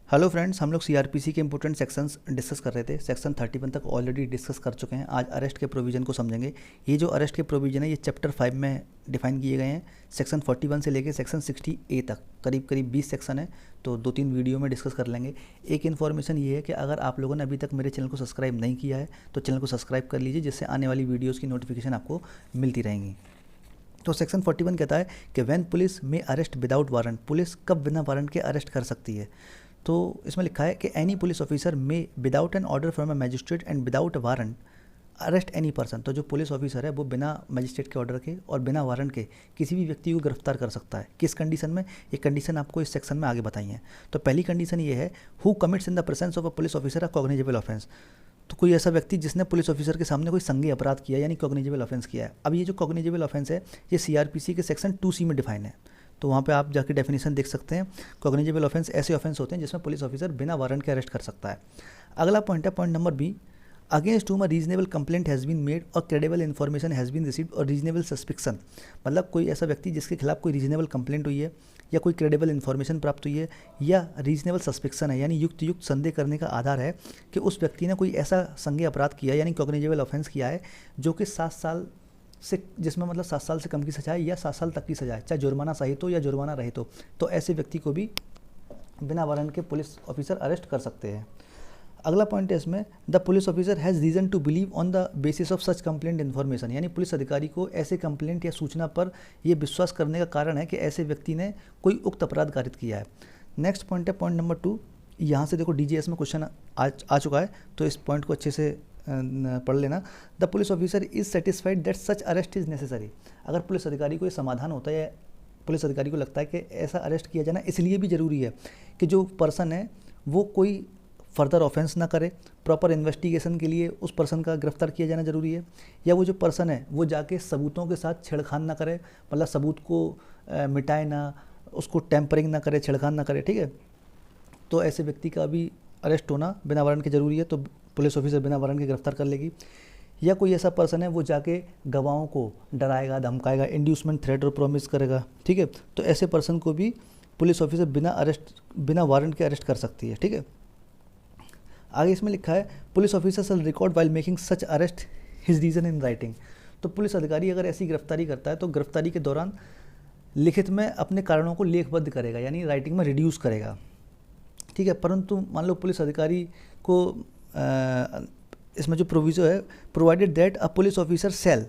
Hello friends, हम लोग CrPC के इंपॉर्टेंट सेक्शंस डिस्कस कर रहे थे। सेक्शन 31 तक ऑलरेडी डिस्कस कर चुके हैं। आज अरेस्ट के प्रोविज़न को समझेंगे। ये जो अरेस्ट के प्रोविज़न है ये चैप्टर 5 में डिफाइन किए गए हैं। सेक्शन 41 से लेकर सेक्शन 60A तक करीब करीब 20 सेक्शन है, तो 2-3 वीडियो में डिस्कस कर लेंगे। एक इन्फॉर्मेशन ये है कि अगर आप लोगों ने अभी तक मेरे चैनल को सब्सक्राइब नहीं किया है तो चैनल को सब्सक्राइब कर लीजिए, जिससे आने वाली वीडियोज़ की नोटिफिकेशन आपको मिलती रहेंगी। तो सेक्शन 41 कहता है कि व्हेन पुलिस में अरेस्ट विदाउट वारंट, पुलिस कब बिना वारंट के अरेस्ट कर सकती है। तो इसमें लिखा है कि एनी पुलिस ऑफिसर में without an order from a magistrate and without warrant arrest any person. तो जो पुलिस ऑफिसर है वो बिना मजिस्ट्रेट के ऑर्डर के और बिना वारंट के किसी भी व्यक्ति को गिरफ्तार कर सकता है। किस कंडीशन में? ये कंडीशन आपको इस सेक्शन में आगे बताई है। तो पहली कंडीशन ये है, who commits in the presence of a police officer a cognizable offence. तो कोई ऐसा व्यक्ति जिसने पुलिस ऑफिसर के सामने कोई संज्ञेय अपराध किया, यानी कॉग्निजेबल ऑफेंस किया है। अब ये जो कॉग्निजेबल ऑफेंस है ये सीआरपीसी के सेक्शन 2C में डिफाइन है, तो वहाँ पे आप जाके डेफिनेशन देख सकते हैं। कॉग्निजेबल ऑफेंस ऐसे ऑफेंस होते हैं जिसमें पुलिस ऑफिसर बिना वारंट के अरेस्ट कर सकता है। अगला पॉइंट है point number b, against whom a reasonable complaint has been made और credible information has been received और reasonable suspicion। मतलब कोई ऐसा व्यक्ति जिसके खिलाफ कोई रीजनेबल कंप्लेंट हुई है या कोई क्रेडिबल इन्फॉर्मेशन प्राप्त हुई है या रीजनेबल सस्पेक्शन है, यानी युक्त संदेह करने का आधार है कि उस व्यक्ति ने कोई ऐसा संज्ञेय अपराध किया यानी कॉग्निजेबल ऑफेंस किया है जो कि 7 साल से, जिसमें मतलब 7 साल से कम की सजा है या 7 साल तक की सजा है, चाहे जुर्माना सहित हो या जुर्माना रहित हो, तो ऐसे व्यक्ति को भी बिना वारंट के पुलिस ऑफिसर अरेस्ट कर सकते हैं। अगला पॉइंट है इसमें, the police officer has reason to believe on the basis of such complaint information, यानी पुलिस अधिकारी को ऐसे कंप्लेंट या सूचना पर यह विश्वास करने का कारण है कि ऐसे व्यक्ति ने कोई उक्त अपराध कारित किया है। नेक्स्ट पॉइंट है पॉइंट नंबर 2। यहाँ से देखो डीजीएस में क्वेश्चन आ चुका है, तो इस पॉइंट को अच्छे से पढ़ लेना। The police officer is satisfied that such arrest is necessary. अगर पुलिस अधिकारी को ये समाधान होता है, पुलिस अधिकारी को लगता है कि ऐसा अरेस्ट किया जाना इसलिए भी ज़रूरी है कि जो पर्सन है वो कोई फर्दर ऑफेंस ना करे, प्रॉपर इन्वेस्टिगेशन के लिए उस पर्सन का गिरफ्तार किया जाना ज़रूरी है, या वो जो पर्सन है वो जाके सबूतों के साथ छेड़खान ना करे, मतलब सबूत को मिटाए ना, उसको टेम्परिंग ना करे, छेड़खान ना करे, ठीक है। तो ऐसे व्यक्ति का भी अरेस्ट होना बिना वारंट के ज़रूरी है, तो पुलिस ऑफिसर बिना वारंट के गिरफ्तार कर लेगी। या कोई ऐसा पर्सन है वो जाके गवाहों को डराएगा, धमकाएगा, इंड्यूसमेंट, थ्रेट और प्रॉमिस करेगा, ठीक है, तो ऐसे पर्सन को भी पुलिस ऑफिसर बिना वारंट के अरेस्ट कर सकती है, ठीक है। आगे इसमें लिखा है, police officer shall record while making such arrest his reason in writing. तो पुलिस अधिकारी अगर ऐसी गिरफ्तारी करता है तो गिरफ्तारी के दौरान लिखित में अपने कारणों को लेखबद्ध करेगा, यानी राइटिंग में रिड्यूस करेगा, ठीक है। परंतु मान लो पुलिस अधिकारी को इसमें जो प्रोविजो है, provided that a police officer shall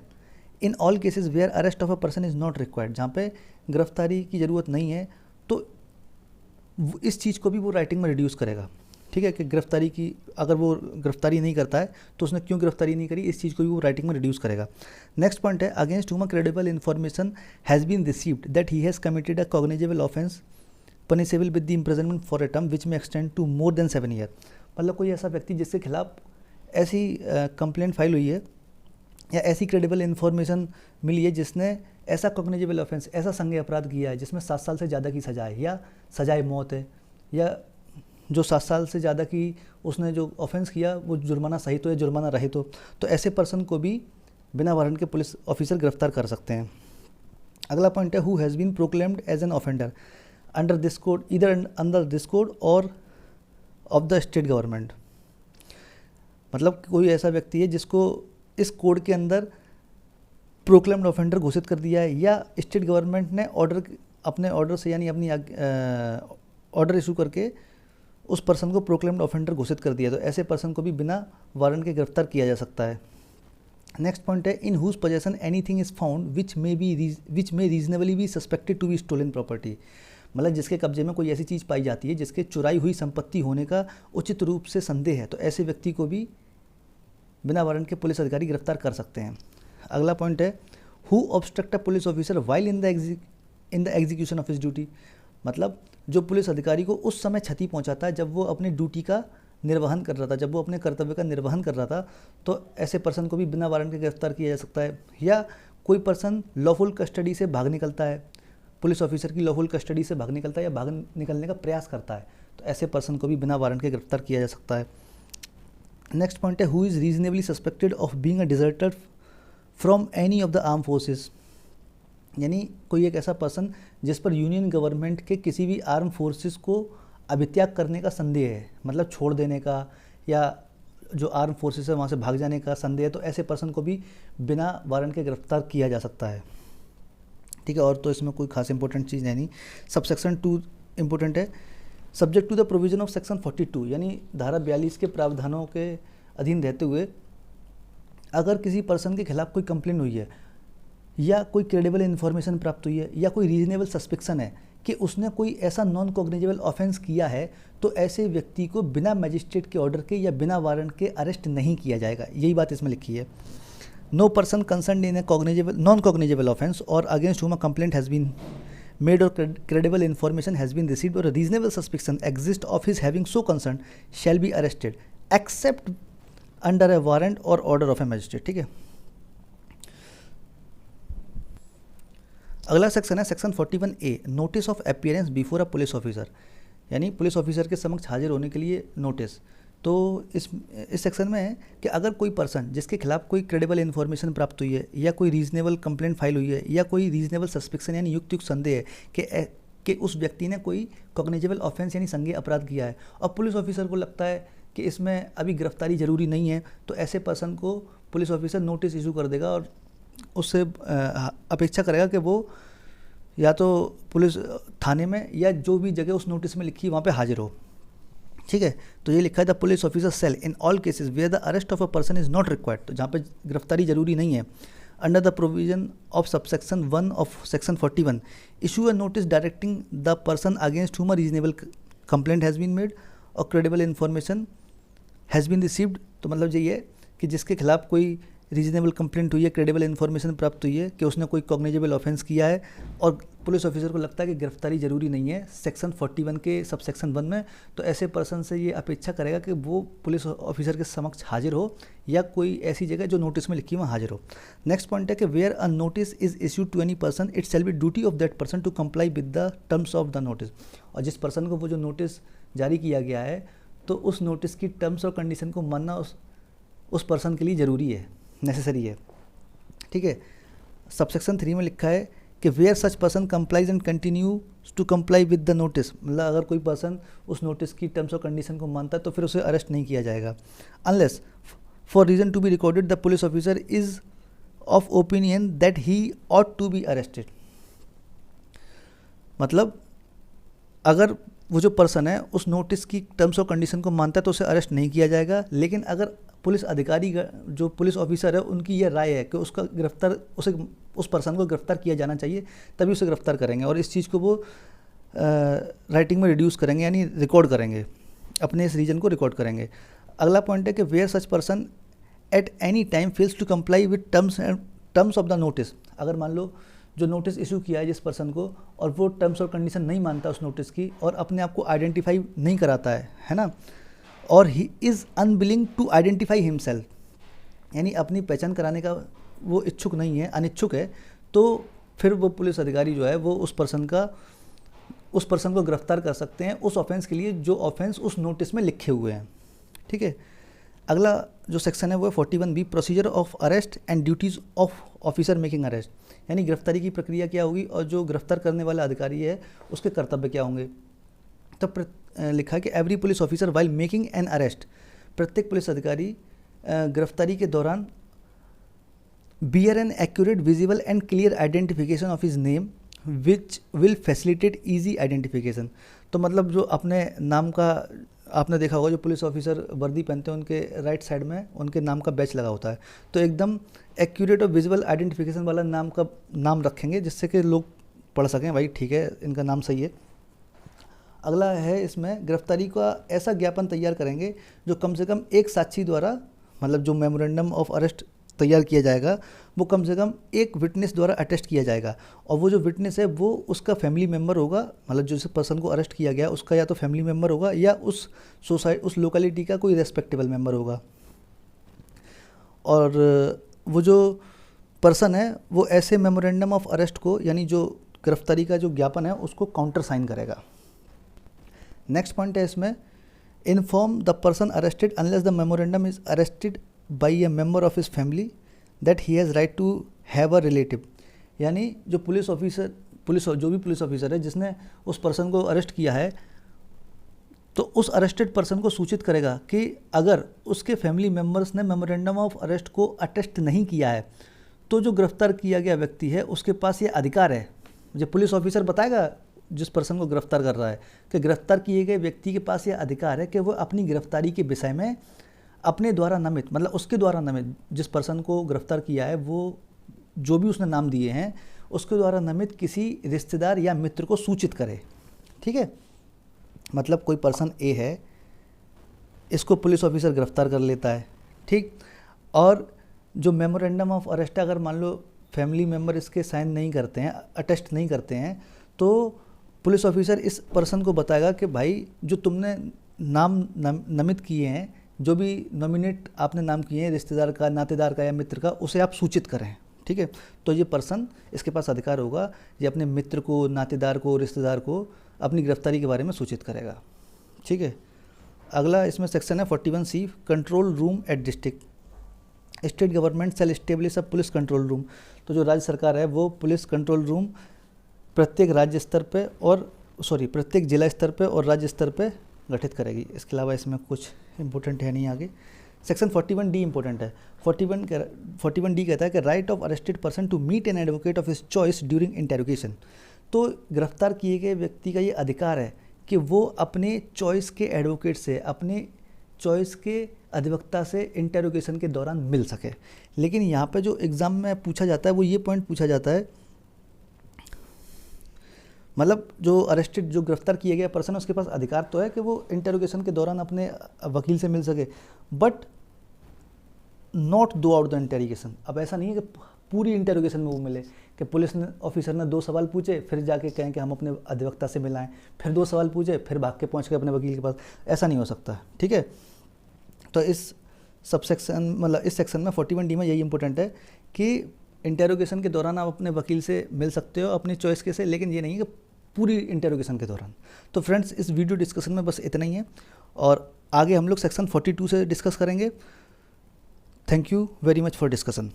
in all cases where arrest of a person is not required, जहाँ पे गिरफ्तारी की ज़रूरत नहीं है तो इस चीज़ को भी वो राइटिंग में रिड्यूस करेगा, ठीक है, कि गिरफ्तारी की, अगर वो गिरफ्तारी नहीं करता है तो उसने क्यों गिरफ्तारी नहीं करी, इस चीज़ को भी वो राइटिंग में रिड्यूस करेगा। नेक्स्ट पॉइंट है, against whom credible information has been received that he has committed a cognizable offence punishable with the imprisonment for a term which may extend to more than 7 year. मतलब कोई ऐसा व्यक्ति जिसके खिलाफ ऐसी complaint file हुई है या ऐसी क्रेडिबल इन्फॉर्मेशन मिली है जिसने ऐसा कॉग्निजेबल ऑफेंस, ऐसा संज्ञेय अपराध किया है जिसमें 7 साल से ज़्यादा की सजा है या सजाए मौत है, या जो 7 साल से ज़्यादा की उसने जो ऑफेंस किया वो जुर्माना सहित हो या जुर्माना रहित हो, तो ऐसे पर्सन को भी बिना वारंट के पुलिस ऑफिसर गिरफ्तार कर सकते हैं। अगला पॉइंट है, who has been proclaimed as an offender under this code, इधर अंडर दिस कोड और ऑफ द स्टेट गवर्नमेंट। मतलब कोई ऐसा व्यक्ति है जिसको इस कोड के अंदर प्रोक्लेम्ड ऑफेंडर घोषित कर दिया है या स्टेट गवर्नमेंट ने अपने ऑर्डर से, यानी अपनी ऑर्डर इशू करके उस पर्सन को प्रोक्लेम्ड ऑफेंडर घोषित कर दिया, तो ऐसे पर्सन को भी बिना वारंट के गिरफ्तार किया जा सकता है। नेक्स्ट पॉइंट है, in whose possession anything is found which may reasonably be suspected to be stolen property. मतलब जिसके कब्जे में कोई ऐसी चीज़ पाई जाती है जिसके चुराई हुई संपत्ति होने का उचित रूप से संदेह है, तो ऐसे व्यक्ति को भी बिना वारंट के पुलिस अधिकारी गिरफ्तार कर सकते हैं। अगला पॉइंट है, who obstruct a police officer while in the execution of his duty. मतलब जो पुलिस अधिकारी को उस समय क्षति पहुंचाता है जब वो अपनी ड्यूटी का निर्वहन कर रहा था, जब वो अपने कर्तव्य का निर्वहन कर रहा था, तो ऐसे पर्सन को भी बिना वारंट के गिरफ्तार किया जा सकता है। या कोई पर्सन लॉफुल कस्टडी से भाग निकलता है, पुलिस ऑफिसर की लॉफुल कस्टडी से भाग निकलता है या भाग निकलने का प्रयास करता है, तो ऐसे पर्सन को भी बिना वारंट के गिरफ्तार किया जा सकता है। नेक्स्ट पॉइंट है, who is reasonably suspected of being a deserter from any of the arm forces. यानी कोई एक ऐसा पर्सन जिस पर यूनियन गवर्नमेंट के किसी भी आर्म फोर्सेस को अभित्याग करने का संदेह है, मतलब छोड़ देने का या जो आर्म फोर्सेस है वहाँ से भाग जाने का संदेह है, तो ऐसे पर्सन को भी बिना वारंट के गिरफ्तार किया जा सकता है। ठीक है, और तो इसमें कोई खास इंपॉर्टेंट चीज़ है नहीं। सब सेक्शन 2 इम्पोर्टेंट है, subject to the provision of section 42, यानी धारा 42 के प्रावधानों के अधीन रहते हुए अगर किसी पर्सन के खिलाफ कोई कंप्लेन हुई है या कोई क्रेडिबल इन्फॉर्मेशन प्राप्त हुई है या कोई रीजनेबल सस्पेक्शन है कि उसने कोई ऐसा नॉन कॉग्निजेबल ऑफेंस किया है, तो ऐसे व्यक्ति को बिना मजिस्ट्रेट के ऑर्डर के या बिना वारंट के अरेस्ट नहीं किया जाएगा। यही बात इसमें लिखी है। No person concern in a cognizable non cognizable offence or against whom a complaint has been made or credible information has been received or a reasonable suspicion exists of his having so concerned shall be arrested except under a warrant or order of a magistrate। ठीक है, अगला section है section 41A, notice of appearance before a police officer, यानी police officer के समक्ष हाजिर होने के लिए नोटिस। तो इस सेक्शन में है कि अगर कोई पर्सन जिसके खिलाफ कोई क्रेडिबल इन्फॉर्मेशन प्राप्त हुई है या कोई रीजनेबल कंप्लेंट फाइल हुई है या कोई रीजनेबल सस्पेक्शन यानी युक्त संदेह है कि उस व्यक्ति ने कोई कॉग्निजेबल ऑफेंस यानी संज्ञेय अपराध किया है और पुलिस ऑफिसर को लगता है कि इसमें अभी गिरफ्तारी ज़रूरी नहीं है, तो ऐसे पर्सन को पुलिस ऑफिसर नोटिस इशू कर देगा और उससे अपेक्षा करेगा कि वो या तो पुलिस थाने में या जो भी जगह उस नोटिस में लिखी वहाँ पे हाजिर हो। ठीक है, तो ये लिखा है the police officer shall in all cases where the arrest of a person is not required, तो जहाँ पे गिरफ्तारी जरूरी नहीं है, under the provision of subsection 1 of section 41 issue a notice directing the person against whom a reasonable complaint has been made or credible information has been received. तो मतलब ये है कि जिसके खिलाफ कोई रीजनेबल कंप्लेंट हुई है, क्रेडिबल इन्फॉर्मेशन प्राप्त हुई है कि उसने कोई कॉग्निजेबल ऑफेंस किया है और पुलिस ऑफिसर को लगता है कि गिरफ्तारी ज़रूरी नहीं है सेक्शन 41 के सब सेक्शन 1 में, तो ऐसे पर्सन से ये अपेक्षा करेगा कि वो पुलिस ऑफिसर के समक्ष हाजिर हो या कोई ऐसी जगह जो नोटिस में लिखी है वहाँ हाजिर हो। नेक्स्ट पॉइंट है कि where a notice is issued to any person it shall be duty of that person to comply with the terms of the notice, और जिस पर्सन को वो जो नोटिस जारी किया गया है तो उस नोटिस की टर्म्स और कंडीशन को मानना उस पर्सन के लिए ज़रूरी है, नेसेसरी है। ठीक है, सबसेक्शन 3 में लिखा है कि where such person complies and continue to comply with the notice, मतलब अगर कोई पर्सन उस नोटिस की टर्म्स और कंडीशन को मानता है तो फिर उसे अरेस्ट नहीं किया जाएगा, unless for reason to be recorded the police officer is of opinion that he ought to be arrested. मतलब अगर वो जो पर्सन है उस नोटिस की टर्म्स और कंडीशन को मानता है तो उसे अरेस्ट नहीं किया जाएगा, लेकिन अगर पुलिस अधिकारी जो पुलिस ऑफिसर है उनकी ये राय है कि उस पर्सन को गिरफ्तार किया जाना चाहिए तभी उसे गिरफ्तार करेंगे और इस चीज़ को वो राइटिंग में रिड्यूस करेंगे यानी रिकॉर्ड करेंगे, अपने इस रीजन को रिकॉर्ड करेंगे। अगला पॉइंट है कि where such person at any time fails to comply with terms of the notice, अगर मान लो जो नोटिस इशू किया है जिस पर्सन को और वो टर्म्स और कंडीशन नहीं मानता उस नोटिस की और अपने आप को आइडेंटिफाई नहीं कराता है ना, और he is unwilling to identify himself, यानी अपनी पहचान कराने का वो इच्छुक नहीं है, अनिच्छुक है, तो फिर वो पुलिस अधिकारी जो है वो उस पर्सन को गिरफ्तार कर सकते हैं उस ऑफेंस के लिए जो ऑफेंस उस नोटिस में लिखे हुए हैं। ठीक है, अगला जो सेक्शन है वो है 41B, procedure of arrest and duties of officer making arrest, यानी गिरफ्तारी की प्रक्रिया क्या होगी और जो गिरफ्तार करने वाला अधिकारी है उसके कर्तव्य क्या होंगे। तब लिखा है कि every police officer while making an arrest, प्रत्येक पुलिस अधिकारी गिरफ्तारी के दौरान bear an accurate visible and clear identification of his name which will facilitate easy identification. तो मतलब जो अपने नाम का आपने देखा होगा जो पुलिस ऑफिसर वर्दी पहनते हैं उनके राइट साइड में उनके नाम का बैच लगा होता है, तो एकदम एक्यूरेट और विजिबल आइडेंटिफिकेशन वाला नाम रखेंगे जिससे कि लोग पढ़ सकें भाई ठीक है इनका नाम सही है। अगला है इसमें गिरफ्तारी का ऐसा ज्ञापन तैयार करेंगे जो कम से कम एक साक्षी द्वारा, मतलब जो मेमोरेंडम ऑफ अरेस्ट तैयार किया जाएगा वो कम से कम एक विटनेस द्वारा अटेस्ट किया जाएगा और वो जो विटनेस है वो उसका फैमिली मेम्बर होगा, मतलब जिस पर्सन को अरेस्ट किया गया उसका या तो फैमिली मेम्बर होगा या उस लोकेलिटी का कोई रेस्पेक्टेबल मेम्बर होगा। और वो जो पर्सन है वो ऐसे मेमोरेंडम ऑफ अरेस्ट को यानी जो गिरफ्तारी का जो ज्ञापन है उसको काउंटर साइन करेगा। नेक्स्ट पॉइंट है इसमें inform the person arrested unless the memorandum is arrested by a member of his family that he has right to have a relative, यानी जो जो भी पुलिस ऑफिसर है जिसने उस पर्सन को अरेस्ट किया है तो उस अरेस्टेड पर्सन को सूचित करेगा कि अगर उसके फैमिली मेम्बर्स ने मेमोरेंडम ऑफ अरेस्ट को अटेस्ट नहीं किया है तो जो गिरफ्तार किया गया व्यक्ति है उसके पास ये अधिकार है। जो पुलिस ऑफिसर बताएगा जिस पर्सन को गिरफ्तार कर रहा है कि गिरफ्तार किए गए व्यक्ति के पास ये अधिकार है कि वो अपनी गिरफ्तारी के विषय में अपने द्वारा नामित, मतलब उसके द्वारा नामित, जिस पर्सन को गिरफ्तार किया है वो जो भी उसने नाम दिए हैं उसके द्वारा नामित किसी रिश्तेदार या मित्र को सूचित करे। ठीक है, मतलब कोई पर्सन ए है, इसको पुलिस ऑफिसर गिरफ्तार कर लेता है, ठीक, और जो मेमोरेंडम ऑफ अरेस्ट अगर मान लो फैमिली मेम्बर इसके साइन नहीं करते हैं, अटेस्ट नहीं करते हैं, तो पुलिस ऑफिसर इस पर्सन को बताएगा कि भाई जो तुमने नाम नामित किए हैं, जो भी नॉमिनेट आपने नाम किए हैं रिश्तेदार का, नातेदार का या मित्र का, उसे आप सूचित करें। ठीक है, तो ये पर्सन, इसके पास अधिकार होगा, ये अपने मित्र को, नातेदार को, रिश्तेदार को अपनी गिरफ्तारी के बारे में सूचित करेगा। ठीक है, अगला इसमें सेक्शन है 41C, control room at district. State government shell establish a police control room. तो जो राज्य सरकार है वो पुलिस कंट्रोल रूम प्रत्येक राज्य स्तर पे और प्रत्येक जिला स्तर पे और राज्य स्तर पे गठित करेगी। इसके अलावा इसमें कुछ इंपॉर्टेंट है नहीं आगे। सेक्शन 41D इंपॉर्टेंट है। 41D कहता है कि right of arrested person to meet an advocate of his choice during interrogation. तो गिरफ्तार किए गए व्यक्ति का ये अधिकार है कि वो अपने चॉइस के एडवोकेट से, अपने चॉइस के अधिवक्ता से इंटेरोगेशन के दौरान मिल सके। लेकिन यहाँ पे जो एग्ज़ाम में पूछा जाता है वो ये पॉइंट पूछा जाता है, मतलब जो अरेस्टेड, जो गिरफ्तार किया गया पर्सन है उसके पास अधिकार तो है कि वो इंटेरोगेशन के दौरान अपने वकील से मिल सके, बट नॉट दो आउट द इंटेरोगेशन। अब ऐसा नहीं है कि पूरी इंटेरोगेशन में वो मिले, कि पुलिस ने ऑफिसर ने 2 सवाल पूछे फिर जाके कहें कि हम अपने अधिवक्ता से मिलाएं, फिर 2 सवाल पूछे फिर भाग के पहुँच गए अपने वकील के पास, ऐसा नहीं हो सकता। ठीक है, तो इस सबसेक्शन, मतलब इस सेक्शन में 41D में यही इंपॉर्टेंट है कि इंटेरोगेशन के दौरान आप अपने वकील से मिल सकते हो अपनी चॉइस के से, लेकिन ये नहीं कि पूरी इंटेरोगेशन के दौरान। तो फ्रेंड्स, इस वीडियो डिस्कशन में बस इतना ही है और आगे हम लोग सेक्शन 42 से डिस्कस करेंगे। Thank you very much for discussion.